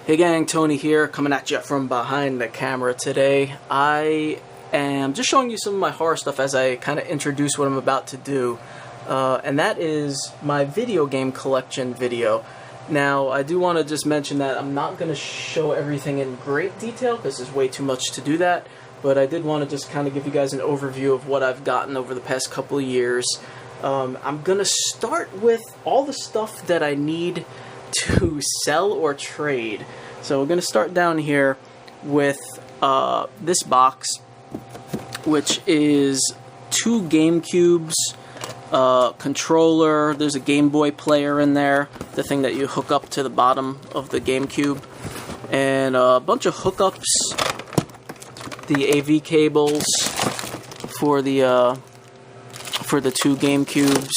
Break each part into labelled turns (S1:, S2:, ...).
S1: Hey gang, Tony here, coming at you from behind the camera today. I am just showing you some of my horror stuff as I kind of introduce what I'm about to do. And that is my video game collection video. Now, I do want to just mention that I'm not going to show everything in great detail because there's way too much to do that. But I did want to just kind of give you guys an overview of what I've gotten over the past couple of years. I'm going to start with all the stuff that I need to sell or trade. So we're going to start down here with this box, which is 2 GameCubes, controller, there's a Game Boy player in there, the thing that you hook up to the bottom of the GameCube, and a bunch of hookups, the AV cables for the 2 GameCubes,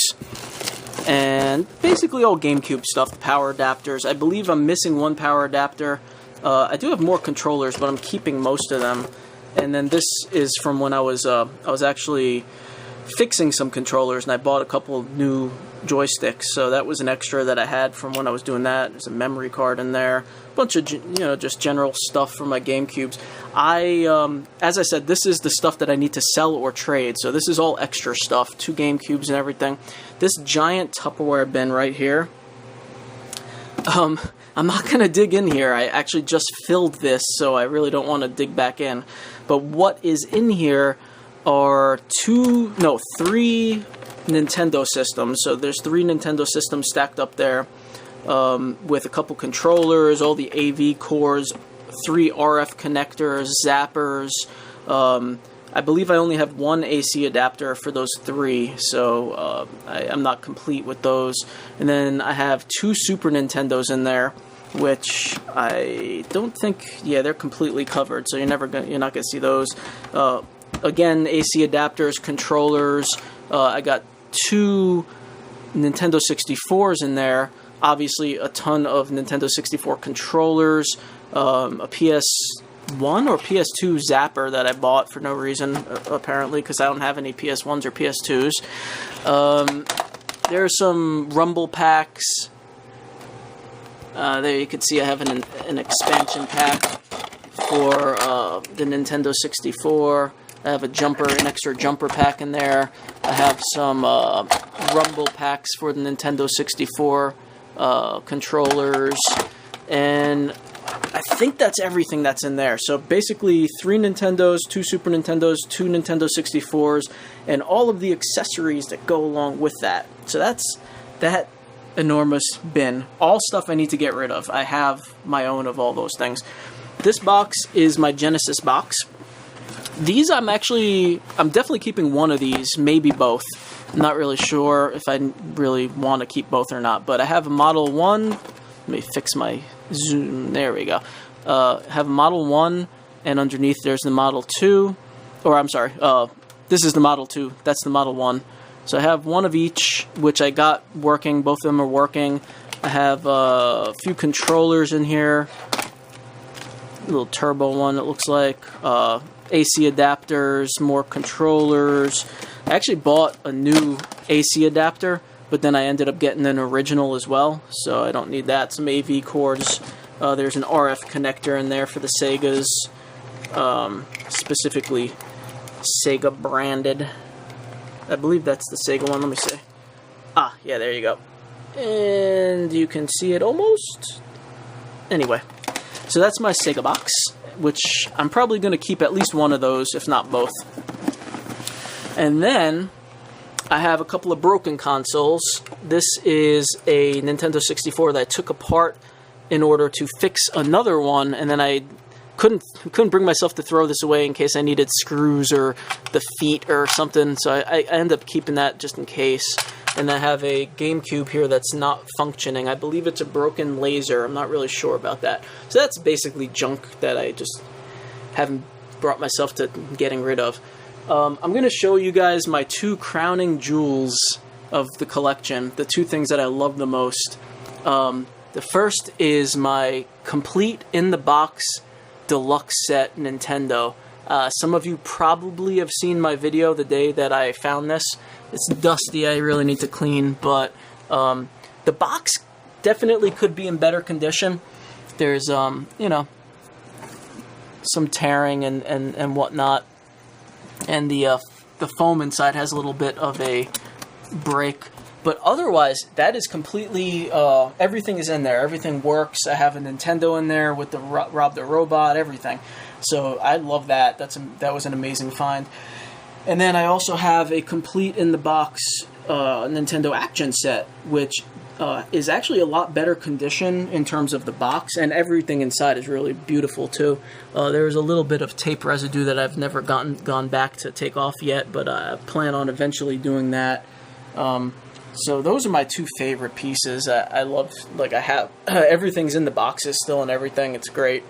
S1: and basically all GameCube stuff, the power adapters. I believe I'm missing one power adapter. I do have more controllers, but I'm keeping most of them. And then this is from when I was actually fixing some controllers, and I bought a couple new joysticks. So that was an extra that I had from when I was doing that. There's a memory card in there, a bunch of just general stuff for my GameCubes. As I said, this is the stuff that I need to sell or trade. So this is all extra stuff, 2 GameCubes and everything. This giant Tupperware bin right here. I'm not going to dig in here. I actually just filled this, so I really don't want to dig back in. But what is in here are 3 Nintendo systems. So there's 3 Nintendo systems stacked up there with a couple controllers, all the AV cores, 3 RF connectors, zappers. I believe I only have 1 AC adapter for those 3, so I'm not complete with those. And then I have 2 Super Nintendos in there, which I don't think, they're completely covered, so you're not gonna see those. Again, AC adapters, controllers. I got 2 Nintendo 64s in there. Obviously, a ton of Nintendo 64 controllers. A PS1 or PS2 zapper that I bought for no reason, apparently, because I don't have any PS1s or PS2s. There's some Rumble packs. There you can see I have an expansion pack for the Nintendo 64. I have an extra jumper pack in there. I have some Rumble packs for the Nintendo 64 controllers, and I think that's everything that's in there. So basically 3 Nintendos, 2 Super Nintendos, 2 Nintendo 64s, and all of the accessories that go along with that. So that's that enormous bin. All stuff I need to get rid of. I have my own of all those things. This box is my Genesis box. These I'm definitely keeping one of these, maybe both. I'm not really sure if I really want to keep both or not, but I have a Model 1. Let me fix my zoom. There we go. Have a Model 1, and underneath there's the Model 2. Or, I'm sorry, this is the Model 2. That's the Model 1. So I have one of each, which I got working. Both of them are working. I have a few controllers in here. A little turbo one, it looks like. AC adapters, more controllers. I actually bought a new AC adapter, but then I ended up getting an original as well, so I don't need that. Some AV cords. There's an RF connector in there for the Segas, specifically Sega branded. I believe that's the Sega one. Let me see. Yeah, there you go. And you can see it almost. Anyway, so that's my Sega box, which I'm probably going to keep at least one of those, if not both. And then I have a couple of broken consoles. This is a Nintendo 64 that I took apart in order to fix another one, and then I couldn't bring myself to throw this away in case I needed screws or the feet or something, so I ended up keeping that just in case. And I have a GameCube here that's not functioning. I believe it's a broken laser. I'm not really sure about that. So that's basically junk that I just haven't brought myself to getting rid of. I'm going to show you guys my 2 crowning jewels of the collection, the 2 things that I love the most. The first is my complete in-the-box deluxe set Nintendo. Some of you probably have seen my video the day that I found this. It's dusty, I really need to clean, but the box definitely could be in better condition. there's you know, some tearing and whatnot, and the foam inside has a little bit of a break. But otherwise, that is completely, everything is in there. Everything works. I have a Nintendo in there with the Rob the Robot, everything. So I love that. That was an amazing find. And then I also have a complete in-the-box Nintendo Action set, which is actually a lot better condition in terms of the box, and everything inside is really beautiful too. There's a little bit of tape residue that I've never gone back to take off yet, but I plan on eventually doing that. So those are my two favorite pieces. I love, like, I have everything's in the boxes still and everything. It's great.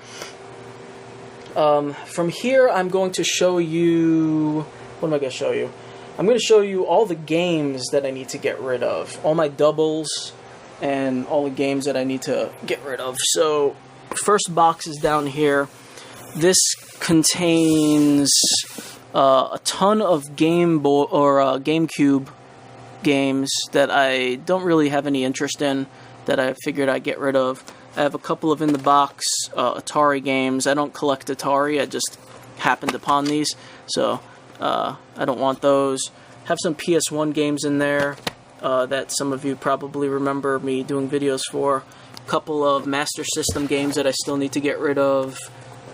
S1: From here, I'm going to show you. What am I going to show you? I'm going to show you all the games that I need to get rid of, all my doubles, and all the games that I need to get rid of. So, first box is down here. This contains a ton of Game Boy or GameCube games that I don't really have any interest in, that I figured I'd get rid of. I have a couple of in-the-box Atari games. I don't collect Atari, I just happened upon these, so I don't want those. Have some PS1 games in there that some of you probably remember me doing videos for. A couple of Master System games that I still need to get rid of.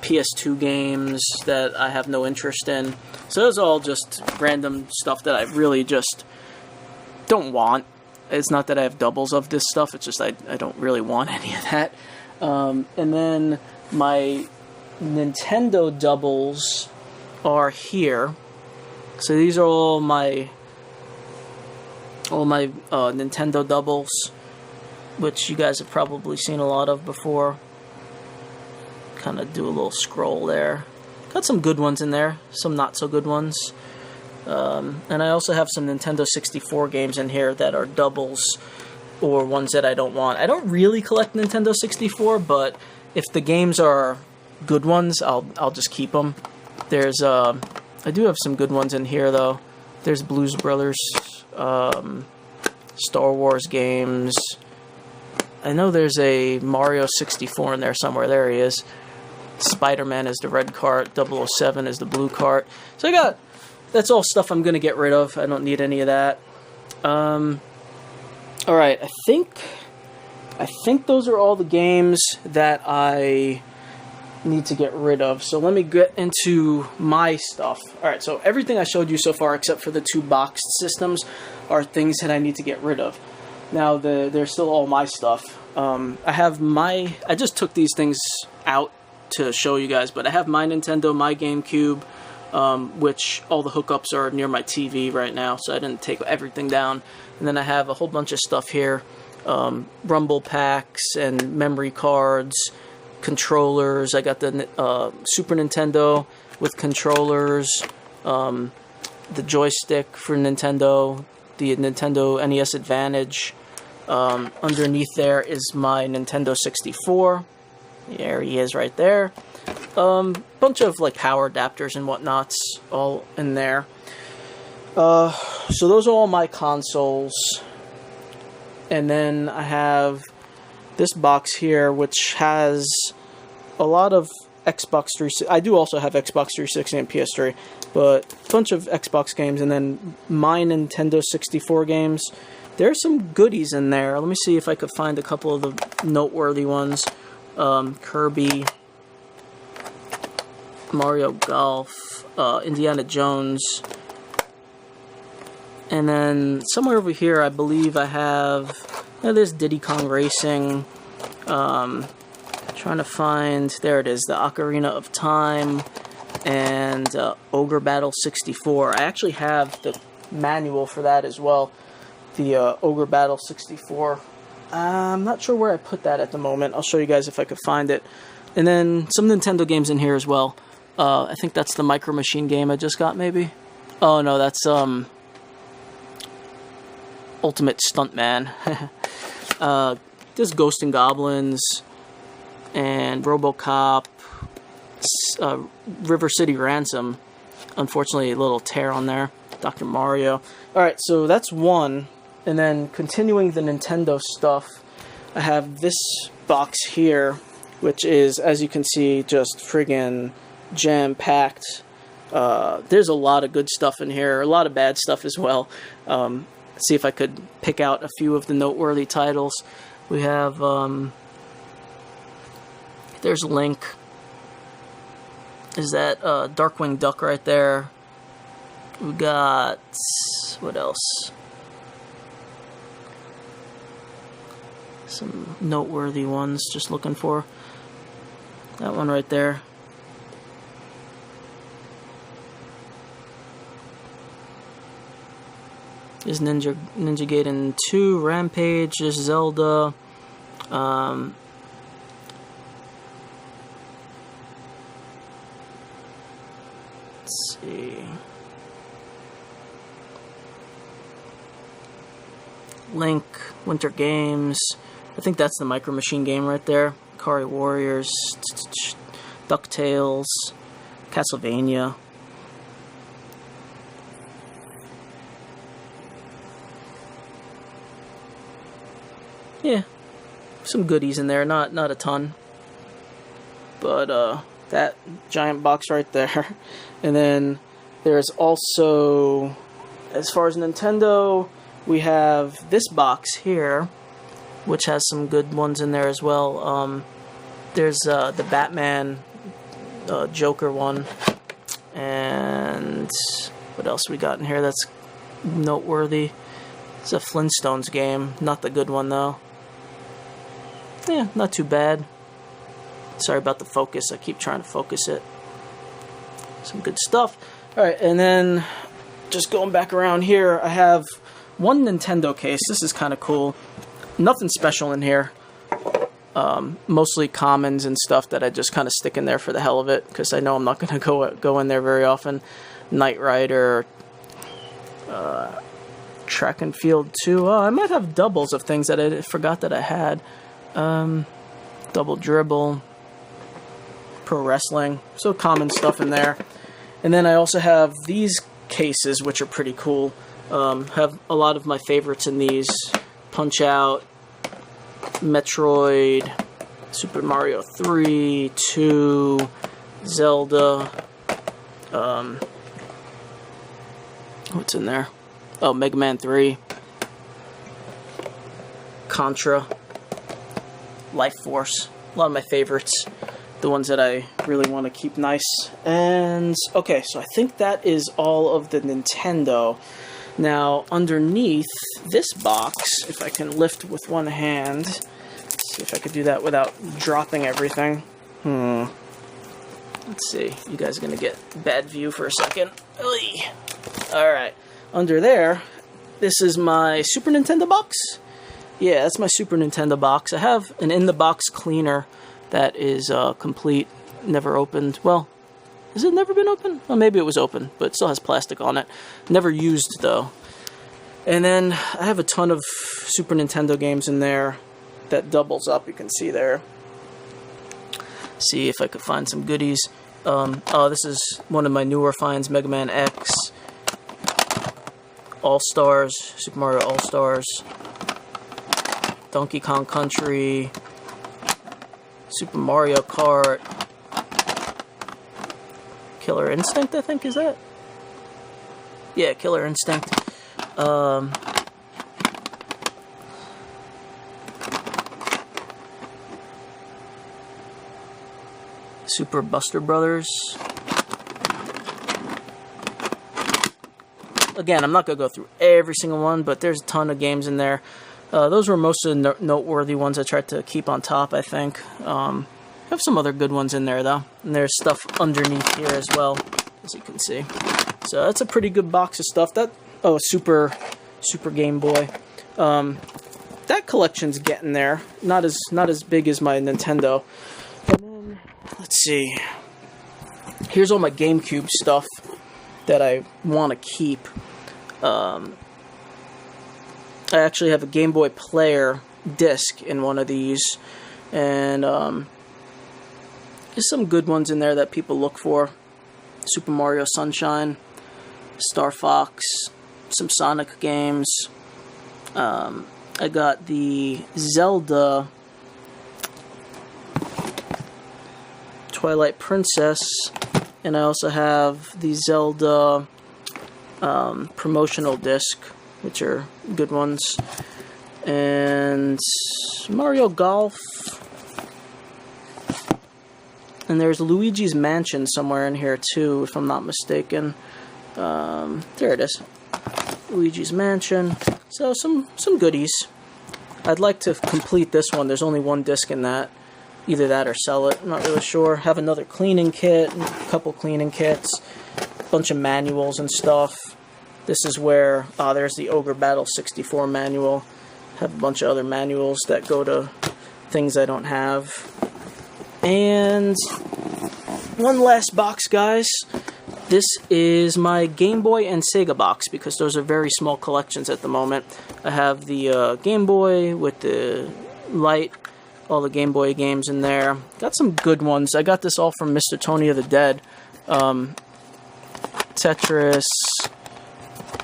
S1: PS2 games that I have no interest in. So those are all just random stuff that I really just don't want. It's not that I have doubles of this stuff, it's just I don't really want any of that. And then my Nintendo doubles are here. So these are all my Nintendo doubles, which you guys have probably seen a lot of before. Kind of do a little scroll there. Got some good ones in there, some not so good ones. And I also have some Nintendo 64 games in here that are doubles or ones that I don't want. I don't really collect Nintendo 64, but if the games are good ones, I'll just keep them. There's I do have some good ones in here though. There's Blues Brothers, Star Wars games. I know there's a Mario 64 in there somewhere. There he is. Spider-Man is the red cart. 007 is the blue cart. So that's all stuff I'm going to get rid of. I don't need any of that. Alright, I think those are all the games that I need to get rid of. So let me get into my stuff. Alright, so everything I showed you so far except for the two boxed systems are things that I need to get rid of. Now, they're still all my stuff. I just took these things out to show you guys, but I have my Nintendo, my GameCube, which all the hookups are near my TV right now, so I didn't take everything down. And then I have a whole bunch of stuff here, rumble packs and memory cards, controllers. I got the Super Nintendo with controllers, the joystick for Nintendo, the Nintendo NES Advantage. Underneath there is my Nintendo 64. There he is right there. Bunch of like power adapters and whatnots all in there. So those are all my consoles. And then I have this box here, which has a lot of Xbox 360. I do also have Xbox 360 and PS3, but a bunch of Xbox games, and then my Nintendo 64 games. There's some goodies in there. Let me see if I could find a couple of the noteworthy ones. Kirby, Mario Golf, Indiana Jones, and then somewhere over here I believe I have this Diddy Kong Racing. Trying to find, there it is, the Ocarina of Time and Ogre Battle 64. I actually have the manual for that as well, the Ogre Battle 64. I'm not sure where I put that at the moment. I'll show you guys if I could find it. And then some Nintendo games in here as well. I think that's the Micro Machine game I just got, maybe. Oh no, that's Ultimate Stuntman. There's Ghosts and Goblins and RoboCop, River City Ransom. Unfortunately, a little tear on there. Dr. Mario. Alright, so that's one. And then continuing the Nintendo stuff, I have this box here, which is, as you can see, just friggin' jam-packed. There's a lot of good stuff in here, a lot of bad stuff as well. See if I could pick out a few of the noteworthy titles. We have, there's Link. Is that Darkwing Duck right there? We got, what else? Some noteworthy ones, just looking for. That one right there. Is Ninja Gaiden 2, Rampage, is Zelda. Let's see. Link, Winter Games. I think that's the Micro Machine game right there. Ikari Warriors, DuckTales, Castlevania. Yeah, some goodies in there, not a ton. But that giant box right there. And then there's also, as far as Nintendo, we have this box here, which has some good ones in there as well. There's the Batman Joker one. And what else we got in here that's noteworthy? It's a Flintstones game. Not the good one, though. Yeah, not too bad. Sorry about the focus. I keep trying to focus it. Some good stuff. Alright, and then just going back around here, I have one Nintendo case. This is kind of cool. Nothing special in here. Mostly commons and stuff that I just kind of stick in there for the hell of it, because I know I'm not going to go in there very often. Knight Rider, Track and Field 2. Oh, I might have doubles of things that I forgot that I had. Double Dribble, Pro Wrestling, so common stuff in there. And then I also have these cases, which are pretty cool. Have a lot of my favorites in these. Punch-Out, Metroid, Super Mario 3, 2, Zelda, what's in there? Oh, Mega Man 3, Contra, Life Force. A lot of my favorites. The ones that I really want to keep nice. And, okay, so I think that is all of the Nintendo. Now, underneath this box, if I can lift with one hand, see if I could do that without dropping everything. Let's see. You guys are going to get bad view for a second. Alright. Under there, this is my Super Nintendo box. Yeah, that's my Super Nintendo box. I have an in-the-box cleaner that is complete, never opened. Well, has it never been opened? Well, maybe it was open, but it still has plastic on it. Never used, though. And then I have a ton of Super Nintendo games in there that doubles up, you can see there. See if I could find some goodies. Oh, this is one of my newer finds, Mega Man X, All-Stars, Super Mario All-Stars, Donkey Kong Country, Super Mario Kart, Killer Instinct, I think, is that? Yeah, Killer Instinct. Super Buster Brothers. Again, I'm not going to go through every single one, but there's a ton of games in there. Those were most of the noteworthy ones I tried to keep on top, I think. I have some other good ones in there, though. And there's stuff underneath here as well, as you can see. So that's a pretty good box of stuff. Oh, Super Game Boy. That collection's getting there. Not as big as my Nintendo. And then, let's see. Here's all my GameCube stuff that I want to keep. I actually have a Game Boy Player disc in one of these, and there's some good ones in there that people look for. Super Mario Sunshine, Star Fox, some Sonic games. I got the Zelda Twilight Princess, and I also have the Zelda promotional disc, which are good ones, and Mario Golf, and there's Luigi's Mansion somewhere in here too, if I'm not mistaken. There it is, Luigi's Mansion. So some goodies. I'd like to complete this one. There's only one disc in that. Either that or sell it. I'm not really sure. Have another cleaning kit, a couple cleaning kits, a bunch of manuals and stuff. This is where, there's the Ogre Battle 64 manual. Have a bunch of other manuals that go to things I don't have. And one last box, guys. This is my Game Boy and Sega box, because those are very small collections at the moment. I have the Game Boy with the light, all the Game Boy games in there. Got some good ones. I got this all from Mr. Tony of the Dead. Tetris,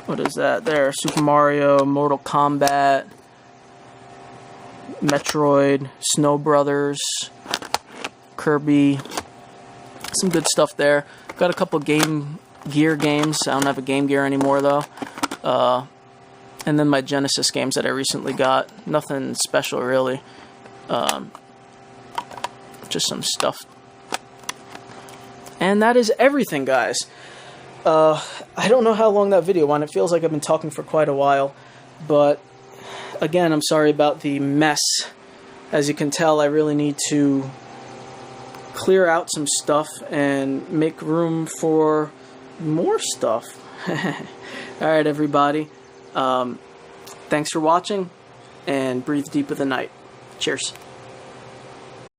S1: what is that there? Super Mario, Mortal Kombat, Metroid, Snow Brothers, Kirby. Some good stuff there. Got a couple Game Gear games. I don't have a Game Gear anymore though. And then my Genesis games that I recently got. Nothing special really. Just some stuff. And that is everything, guys. I don't know how long that video went. It feels like I've been talking for quite a while. But again, I'm sorry about the mess. As you can tell, I really need to clear out some stuff and make room for more stuff. Alright, everybody. Thanks for watching, and breathe deep with the night. Cheers.